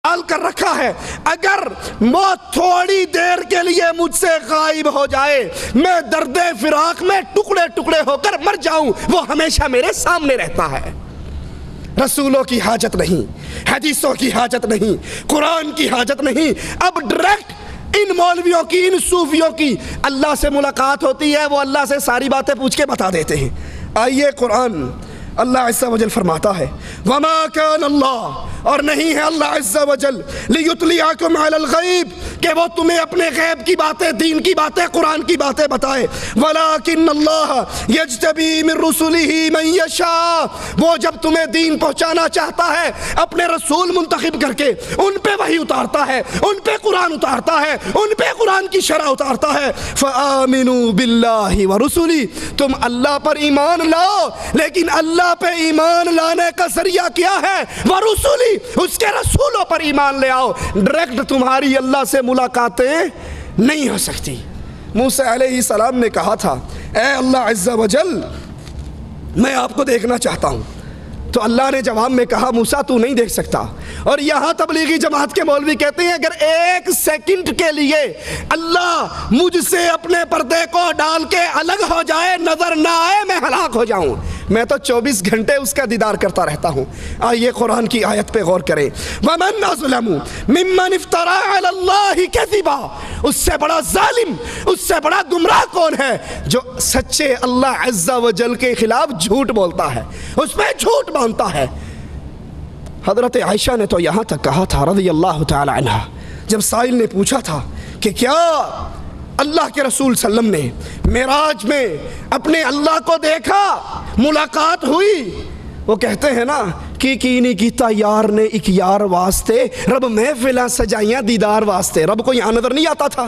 डाल कर रखा है, अगर मौत थोड़ी देर के लिए मुझसे गायब हो जाए, मैं दर्दे फिराक में टुकड़े टुकड़े होकर मर जाऊं, वो हमेशा मेरे सामने रहता है। रसूलों की हाजत नहीं, हदीसों की हाजत नहीं, कुरान की हाजत नहीं। अब डायरेक्ट इन मौलवियों की, इन सूफियों की अल्लाह से मुलाकात होती है, वो अल्लाह से सारी बातें पूछ के बता देते हैं। आइए कुरान अल्लाह अज़्ज़ा वजल फरमाता है, वमा कान अल्लाह, और नहीं है अल्लाह अज़्ज़ा वजल लियुतलियाकुम अलल गैब, कि वो तुम्हें अपने गैब की बातें, दीन की बातें, कुरान की बातें बताए। वलाकिन अल्लाह यज्तबी मिन रुसुलिही मन यशा, वो जब तुम्हें दीन पहुंचाना चाहता है अपने रसूल मुंतखब करके उन पे वही उतारता है, उन पे कुरान उतारता है, उन पे कुरान की शरह उतारता है। फ़आमिनू बिल्लाहि व रुसुली, तुम अल्लाह पर ईमान लाओ, लेकिन अल्लाह पे ईमान लाने का जरिया क्या है? व रुसुली, उसके रसूलों पर ईमान ले आओ। डायरेक्ट तुम्हारी अल्लाह से मुलाकातें नहीं हो सकती। मूसा अलैहिस्सलाम ने कहा था, ए अल्लाह अज़्ज़ा वजल, मैं आपको देखना चाहता हूँ। तो अल्लाह ने जवाब में कहा, मूसा तू नहीं देख सकता। और यहाँ तबलीगी जमात के मौलवी कहते हैं, अगर एक सेकंड के लिए अल्लाह मुझसे अपने पर्दे को डाल के अलग हो जाए, नजर ना आए, मैं हलाक हो जाऊं। मैं तो 24 घंटे उसका दीदार करता रहता हूँ। आइए कुरान की आयत पे गौर करें, वमन अज़लमु मिम्मन इफ्तरा अलल्लाहि कज़िबा, उससे बड़ा जालिम, उससे बड़ा गुमराह कौन है जो सच्चे अल्लाह अज़्ज़ा वजल के खिलाफ झूठ बोलता है, उस पर झूठ बांधता है। हज़रत आयशा ने तो यहाँ तक कहा था रज़ियल्लाहु तआला अन्हा, जब साइल ने पूछा था कि क्या अल्लाह के रसूल सल्लम ने मेराज में अपने अल्लाह को देखा, मुलाकात हुई? वो कहते हैं ना कि नहीं कीता यार ने एक यार वास्ते, रब महफिलां सजाइयां दीदार वास्ते। रब को यहाँ नजर नहीं आता था?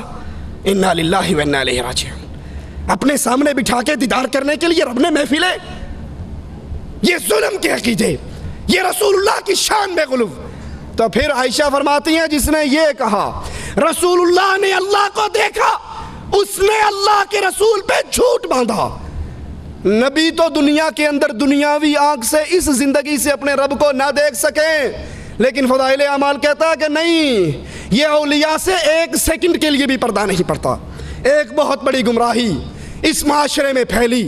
इन्ना लिल्लाहि व इन्ना इलैहि राजिऊन। अपने सामने बिठा के दीदार करने के लिए रब ने महफिलें, ये जुल्म के अकीदे, ये रसूलुल्लाह की शान में गुलूब। तो फिर आयशा फरमाती हैं, जिसने ये कहा रसूलुल्लाह ने अल्लाह को देखा, उसने अल्लाह के रसूल पे झूठ बांधा। नबी तो दुनिया के अंदर दुनियावी आंख से इस जिंदगी से अपने रब को ना देख सके, लेकिन फदाइल अमाल कहता है कि नहीं, ये औलिया से एक सेकंड के लिए भी पर्दा नहीं पड़ता। एक बहुत बड़ी गुमराही इस माशरे में फैली,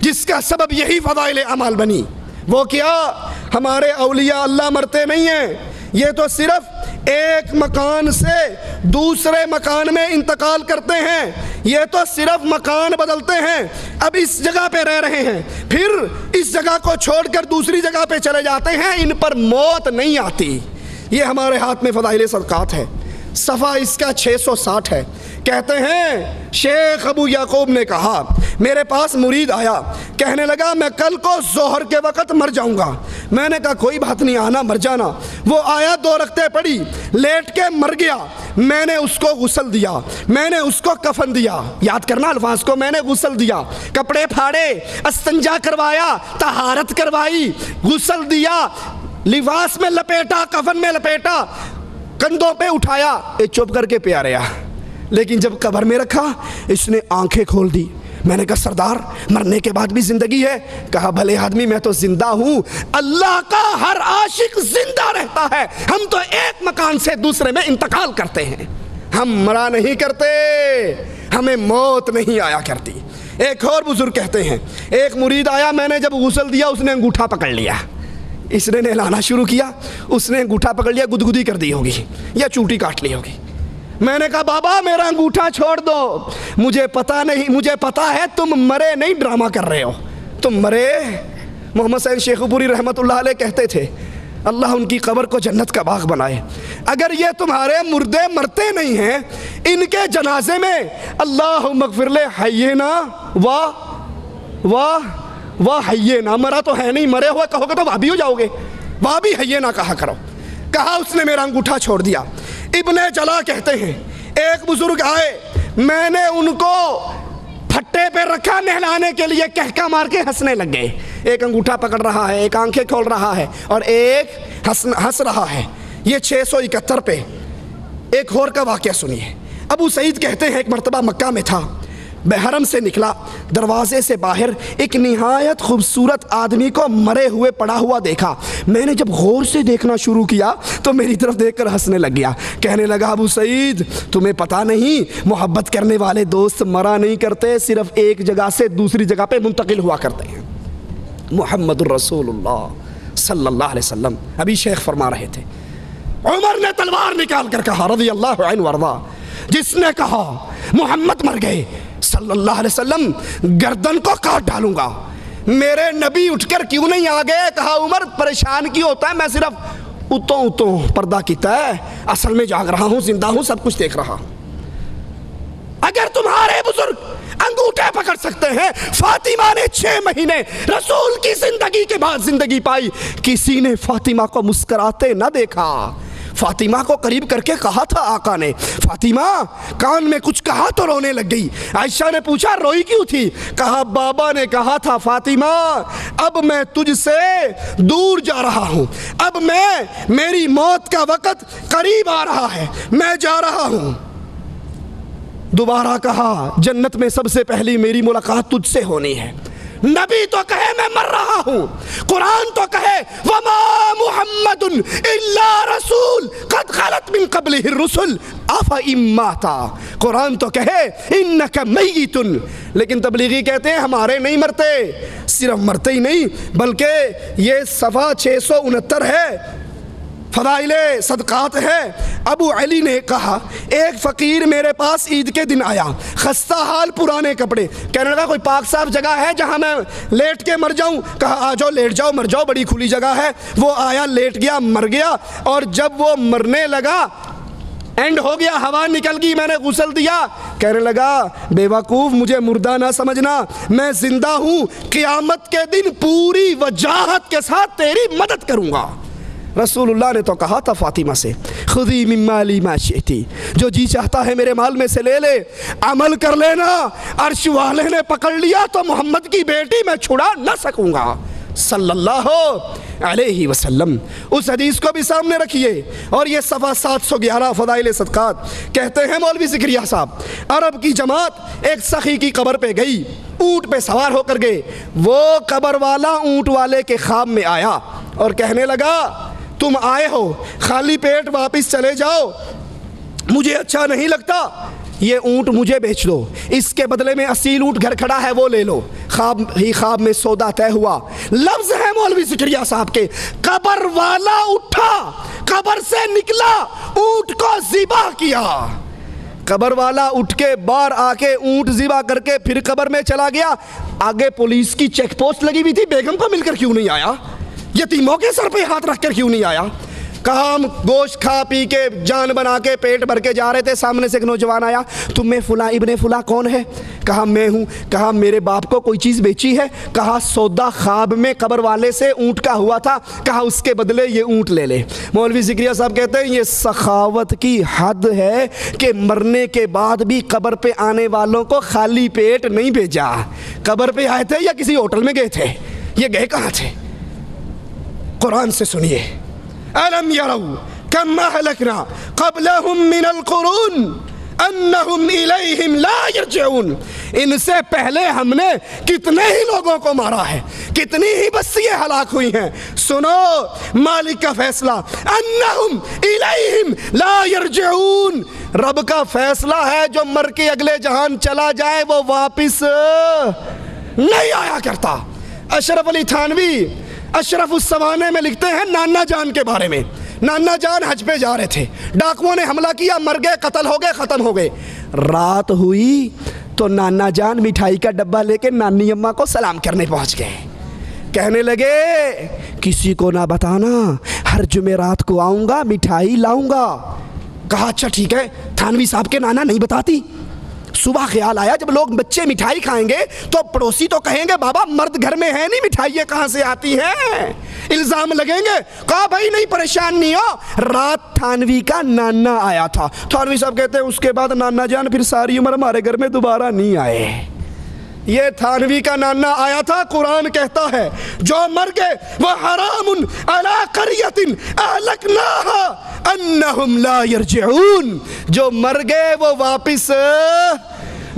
जिसका सबब यही फदाइल अमाल बनी। वो क्या? हमारे औलिया अल्लाह मरते नहीं हैं, ये तो सिर्फ एक मकान से दूसरे मकान में इंतकाल करते हैं, ये तो सिर्फ मकान बदलते हैं। अब इस जगह पे रह रहे हैं, फिर इस जगह को छोड़कर दूसरी जगह पे चले जाते हैं, इन पर मौत नहीं आती। ये हमारे हाथ में फदाइल सदकात है। सफ़ा इसका 660 है। कहते हैं शेख अबू याकूब ने कहा, मेरे पास मुरीद आया, कहने लगा मैं कल को जोहर के वक़्त मर जाऊंगा। मैंने कहा कोई बात नहीं, आना मर जाना। वो आया, 2 रकते पड़ी, लेट के मर गया। मैंने उसको गुस्ल दिया, मैंने उसको कफन दिया, याद करना अल्फाज को, मैंने गुस्ल दिया, कपड़े फाड़े, अस्तंजा करवाया, तहारत करवाई, गुस्ल दिया, लिबास में लपेटा, कफन में लपेटा, कंधों पे उठाया, ये चुप करके प्यार आया। लेकिन जब कब्र में रखा, इसने आंखें खोल दी। मैंने कहा सरदार, मरने के बाद भी जिंदगी है? कहा भले आदमी, मैं तो जिंदा हूँ, अल्लाह का हर आशिक जिंदा रहता है। हम तो एक मकान से दूसरे में इंतकाल करते हैं, हम मरा नहीं करते, हमें मौत नहीं आया करती। एक और बुजुर्ग कहते हैं, एक मुरीद आया, मैंने जब गुस्ल दिया, उसने अंगूठा पकड़ लिया, इसने नहलाना शुरू किया, उसने अंगूठा पकड़ लिया, गुदगुदी कर दी होगी या चूटी काट ली होगी। मैंने कहा बाबा मेरा अंगूठा छोड़ दो, मुझे पता नहीं, मुझे पता है तुम मरे नहीं, ड्रामा कर रहे हो, तुम मरे। मोहम्मद सैयद शेखपुरी रहमतुल्लाह अलैह कहते थे, अल्लाह उनकी कब्र को जन्नत का बाग बनाए। अगर ये तुम्हारे मुर्दे मरते नहीं हैं, इनके जनाजे में अल्लाह मगफिरले हय्यना वाह हय्यना, मरा तो है नहीं, मरे हुए कहोगे तो वाह भी हो जाओगे, वाह भी हय्यना कहा करो। कहा उसने मेरा अंगूठा छोड़ दिया। इब्ने जला कहते हैं, एक बुजुर्ग आए, मैंने उनको फट्टे पे रखा नहलाने के लिए, कहका मार के हंसने लग गए। एक अंगूठा पकड़ रहा है, एक आंखें खोल रहा है और एक हंस रहा है। ये 671 पे। एक और का वाक़या सुनिए। अबू सईद कहते हैं, एक मरतबा मक्का में था, बहरम से निकला, दरवाजे से बाहर एक निहायत खूबसूरत आदमी को मरे हुए पड़ा हुआ देखा। मैंने जब गौर से देखना शुरू किया तो मेरी तरफ देखकर हंसने लग गया। कहने लगा, अबू सईद तुम्हें पता नहीं, मोहब्बत करने वाले दोस्त मरा नहीं करते, सिर्फ एक जगह से दूसरी जगह पे मुंतकिल हुआ करते हैं। मुहम्मदुर रसूलुल्लाह सल्लल्लाहु अलैहि वसल्लम अभी शेख फरमा रहे थे। उमर ने तलवार निकाल कर कहा रज़ियल्लाहु अन्हु वरज़ा, जिसने कहा मोहम्मद मर गए सल्लल्लाहु अलैहि वसल्लम गर्दन को काट डालूंगा। मेरे नबी उठकर क्यों नहीं आ गए? कहा उमर परेशान क्यों होता है, मैं सिर्फ उतो पर्दा कीता है, असल में जाग रहा हूं, जिंदा हूं, सब कुछ देख रहा हूं। अगर तुम्हारे बुजुर्ग अंगूठे पकड़ सकते हैं, फातिमा ने 6 महीने रसूल की जिंदगी के बाद जिंदगी पाई, किसी ने फातिमा को मुस्कुराते ना देखा। फातिमा को करीब करके कहा था आका ने, फातिमा कान में कुछ कहा तो रोने लग गई। आयशा ने पूछा रोई क्यों थी? कहा बाबा ने कहा था फातिमा अब मैं तुझसे दूर जा रहा हूं, अब मेरी मौत का वक्त करीब आ रहा है, मैं जा रहा हूं। दोबारा कहा जन्नत में सबसे पहली मेरी मुलाकात तुझसे होनी है। नबी तो कहे मैं मर रहा हूं, कुरान तो कहे वमा मुहम्मदुन इल्ला रसूल कद खलत मिन क़ब्लिहि रुसुल अफ़ा इम्माता, कुरान तो कहे इन्नका मय्यितुन, लेकिन तबलीगी कहते हैं हमारे नहीं मरते। सिर्फ मरते ही नहीं बल्कि ये सफ़ा 669 है, फ़दाइले सदक़ात है। अबू अली ने कहा एक फ़कीर मेरे पास ईद के दिन आया, खस्ता हाल, पुराने कपड़े, कहने लगा कोई पाक साफ जगह है जहाँ मैं लेट के मर जाऊँ? कहा आ जाओ, लेट जाओ, मर जाओ, बड़ी खुली जगह है। वो आया, लेट गया, मर गया, और जब वो मरने लगा एंड हो गया, हवा निकल गई, मैंने गुस्ल दिया। कहने लगा बेवकूफ़, मुझे मुर्दा ना समझना, मैं जिंदा हूँ, क़यामत के दिन पूरी वजाहत के साथ तेरी मदद करूँगा। रसूलुल्लाह ने तो कहा था फातिमा से खुदी मिम्माली मा शिअति, जो जी चाहता है मेरे माल में से ले ले, अमल कर लेना। अर्श वाले ने पकड़ लिया तो मोहम्मद की बेटी मैं छुड़ा ना सकूंगा सल्लल्लाहु अलैहि वसल्लम। उस हदीस को भी सामने रखिए। और ये सफ़ा 711 फ़दाइल सदक़ात। कहते हैं मौलवी ज़िक्रिया साहब, अरब की जमात एक सखी की कब्र पे गई, ऊँट पे सवार होकर गए। वो कब्र वाला ऊँट वाले के ख्वाब में आया और कहने लगा तुम आए हो खाली पेट वापस चले जाओ, मुझे अच्छा नहीं लगता, ये ऊँट मुझे बेच दो, इसके बदले में असील ऊँट घर खड़ा है वो ले लो। ख्वाब में सौदा तय हुआ। लफ्ज़ है मौलवी ज़िक्रिया साहब के, कब्र वाला उठा, कब्र से निकला, ऊँट को ज़िबा किया। कब्र वाला उठ के बाहर आके ऊँट ज़िबा करके फिर कब्र में चला गया। आगे पुलिस की चेक पोस्ट लगी हुई थी, बेगम को मिलकर क्यों नहीं आया? यतीमों के सर पे हाथ रखकर क्यों नहीं आया? कहा हम गोश्त खा पी के जान बना के पेट भर के जा रहे थे, सामने से एक नौजवान आया, तुम में फुला इब्ने फुला कौन है? कहा मैं हूँ। कहा मेरे बाप को कोई चीज़ बेची है? कहा सौदा ख्वाब में कब्र वाले से ऊँट का हुआ था, कहा उसके बदले ये ऊँट ले ले। मौलवी ज़िक्रिया साहब कहते हैं ये सखावत की हद है कि मरने के बाद भी कब्र पे आने वालों को खाली पेट नहीं भेजा। कब्र पे आए थे या किसी होटल में गए थे? ये गए कहाँ थे? कुरान से सुनिए, अलम यरौ कम्मा हलकना क़ब्लहुम मिनल क़ुरून अन्नहुम इलैहिम ला यरजिऊन। इनसे पहले हमने कितने ही लोगों को मारा है, कितनी ही बस्तियां हलाक हुई हैं। सुनो मालिक का फैसला, अन्नहुम इलैहिम ला यरजिऊन, रब का फैसला है जो मर के अगले जहान चला जाए वो वापिस नहीं आया करता। अशरफ अली थानवी अशरफ उस ज़माने में लिखते हैं नाना जान के बारे में। नाना जान हज पे जा रहे थे, डाकुओं ने हमला किया, मर गए, कत्ल हो गए, ख़त्म हो गए। रात हुई तो नाना जान मिठाई का डब्बा लेके नानी अम्मा को सलाम करने पहुंच गए। कहने लगे किसी को ना बताना, हर जुमेरात को आऊँगा, मिठाई लाऊँगा। कहा अच्छा ठीक है। थानवी साहब के नाना नहीं बताती। सुबह ख्याल आया जब लोग बच्चे मिठाई खाएंगे तो पड़ोसी तो कहेंगे बाबा मर्द घर में है नहीं, मिठाइयाँ कहाँ से आती हैं, इल्ज़ाम लगेंगे। कहा भाई नहीं परेशान नहीं हो। रात थानवी का नाना आया था। थानवी साहब कहते हैं उसके बाद नाना जान फिर सारी उम्र हमारे घर में दोबारा नहीं आए। ये थानवी का नाना आया था। कुरान कहता है जो मर गए वह हरामुन अला क़रियतिन अहलकनाहा अन्नहुम ला यरजिऊन, जो मर गए वो वापिस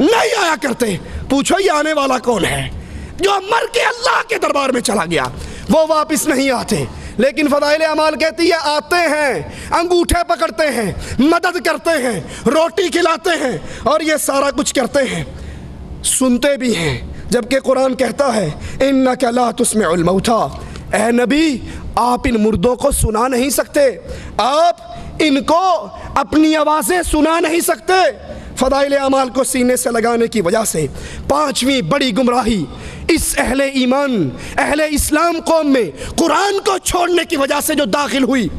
नहीं आया करते। पूछो ये आने वाला कौन है? जो मर के अल्लाह के दरबार में चला गया, वो वापस नहीं आते। लेकिन फदाइल अमाल कहती है आते हैं, अंगूठे पकड़ते हैं, मदद करते हैं, रोटी खिलाते हैं और ये सारा कुछ करते हैं, सुनते भी हैं। जबकि कुरान कहता है इन्नका ला तुस्मिउल मौता, ए नबी आप इन मुर्दों को सुना नहीं सकते, आप इनको अपनी आवाज़ें सुना नहीं सकते। फदाइल अमाल को सीने से लगाने की वजह से पांचवी बड़ी गुमराही इस अहले ईमान, अहले इस्लाम कौम में कुरान को छोड़ने की वजह से जो दाखिल हुई,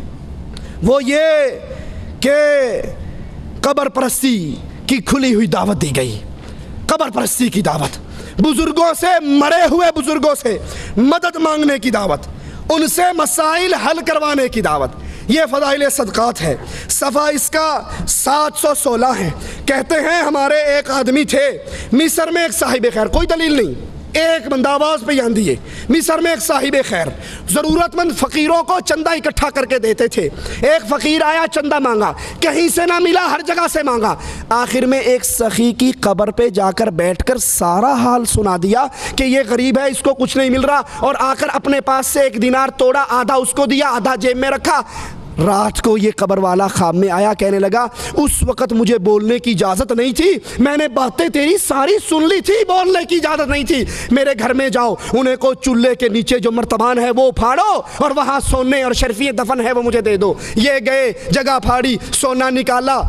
वो ये कि कब्र परस्ती की खुली हुई दावत दी गई। कब्र परस्ती की दावत, बुजुर्गों से, मरे हुए बुजुर्गों से मदद मांगने की दावत, उनसे मसाइल हल करवाने की दावत, ये फ़दाइल सदक़ात है। सफ़ा इसका 716 है। कहते हैं हमारे एक आदमी थे मिस्र में, एक साहिब खैर, कोई दलील नहीं, एक बंदा आवाज़ पे यान दिए, मिस्र में एक साहिब खैर ज़रूरतमंद फ़कीरों को चंदा इकट्ठा करके देते थे। एक फ़कीर आया, चंदा मांगा, कहीं से ना मिला, हर जगह से मांगा। आखिर में एक सखी की कब्र पे जाकर बैठकर सारा हाल सुना दिया कि ये गरीब है, इसको कुछ नहीं मिल रहा, और आकर अपने पास से 1 दिनार तोड़ा, आधा उसको दिया, आधा जेब में रखा। रात को ये कब्र वाला ख्वाब में आया, कहने लगा उस वक़्त मुझे बोलने की इजाज़त नहीं थी, मैंने बातें तेरी सारी सुन ली थी, बोलने की इजाज़त नहीं थी। मेरे घर में जाओ, उन्हें को चूल्हे के नीचे जो मर्तबान है वो फाड़ो और वहाँ सोने और शर्फी दफन है वो मुझे दे दो। ये गए, जगह फाड़ी, सोना निकाला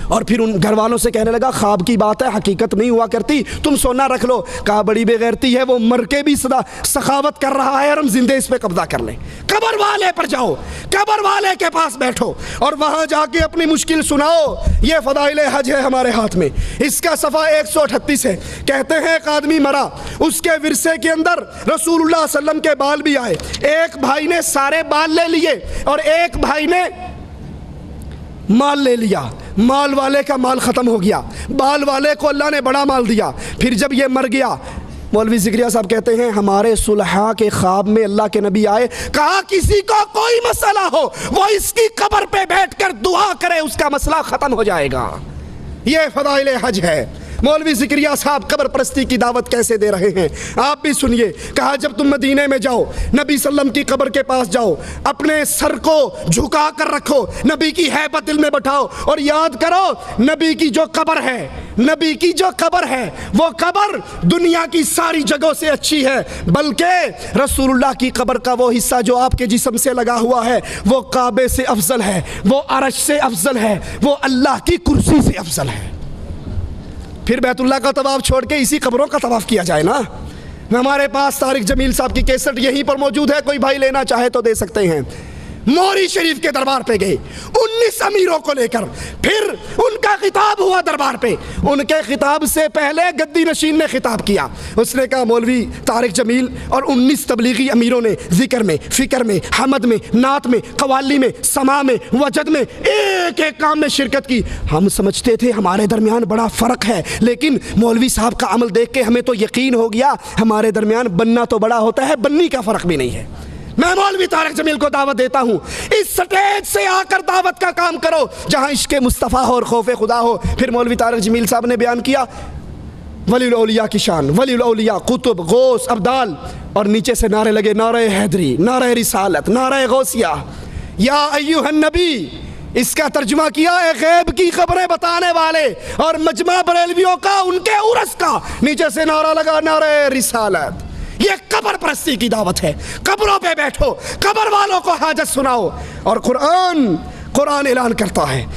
और फिर उन घर वालों से कहने लगा ख्वाब की बात है, हकीकत नहीं हुआ करती, तुम सोना रख लो। कहा बड़ी बेगैरती है, वो मर के भी सदा सखावत कर रहा है और हम जिंदे इस पे कब्जा कर लें। कब्र वाले पर जाओ, कब्र वाले के पास बैठो और वहाँ जाके अपनी मुश्किल सुनाओ। ये फ़दाइल हज है हमारे हाथ में, इसका सफ़ा 138 है। कहते हैं एक आदमी मरा, उसके विरसे के अंदर रसूलुल्लाह सल्लम के बाल भी आए। एक भाई ने सारे बाल ले लिए और एक भाई ने माल ले लिया। माल वाले का माल ख़त्म हो गया, बाल वाले को अल्लाह ने बड़ा माल दिया। फिर जब ये मर गया, मौलवी ज़िक्रिया साहब कहते हैं हमारे सुलहा के ख्वाब में अल्लाह के नबी आए, कहा किसी को कोई मसला हो वो इसकी कब्र पे बैठकर दुआ करे, उसका मसला ख़त्म हो जाएगा। ये फ़दाइल हज है। मौलवी ज़िक्रिया साहब कब्र परस्ती की दावत कैसे दे रहे हैं आप भी सुनिए। कहा जब तुम मदीने में जाओ, नबी सल्लम की कब्र के पास जाओ, अपने सर को झुका कर रखो, नबी की हैबत दिल में बैठाओ और याद करो नबी की जो कब्र है, नबी की जो कब्र है वो कब्र दुनिया की सारी जगहों से अच्छी है, बल्कि रसूलुल्लाह की कब्र का वो हिस्सा जो आपके जिस्म से लगा हुआ है वो काबे से अफजल है, वो अरश से अफजल है, वो अल्लाह की कुर्सी से अफजल है। फिर बैतुल्लाह का तवाफ छोड़ के इसी कब्रों का तवाफ किया जाए ना। हमारे पास तारिक जमील साहब की कैसेट यहीं पर मौजूद है, कोई भाई लेना चाहे तो दे सकते हैं। मोरी शरीफ के दरबार पे गए 19 अमीरों को लेकर, फिर उनका खिताब हुआ दरबार पे। उनके खिताब से पहले गद्दी नशीन ने खिताब किया, उसने कहा मौलवी तारिक जमील और 19 तबलीगी अमीरों ने जिक्र में, फिक्र में, हमद में, नात में, कवाली में, समा में, वजद में, एक एक काम में शिरकत की। हम समझते थे हमारे दरमियान बड़ा फ़र्क है, लेकिन मौलवी साहब का अमल देख के हमें तो यकीन हो गया हमारे दरमियान बनना तो बड़ा होता है, बननी का फ़र्क भी नहीं है। मैं मौलवी तारिक जमील को दावत देता हूँ, इस स्टेज से आकर दावत का काम करो जहाँ इश्क़ मुस्तफ़ा हो और खौफ खुदा हो। फिर मौलवी तारिक जमील साहब ने बयान किया वलीउल औलिया की शान, वलीउल औलिया, कुतुब, गौस, अब्दाल, और नीचे से नारे लगे, नारे हैदरी, नारे रिसालत, नारे गौसिया, या अय्युहन नबी। इसका तर्जुमा किया है गैब की खबरें बताने वाले और मजमा बरेलवियों का, उनके उर्स का। नीचे से नारा लगा, नारे रिसालत। ये कब्र परस्ती की दावत है। कब्रों पे बैठो, कब्र वालों को हाजत सुनाओ। और कुरान ऐलान करता है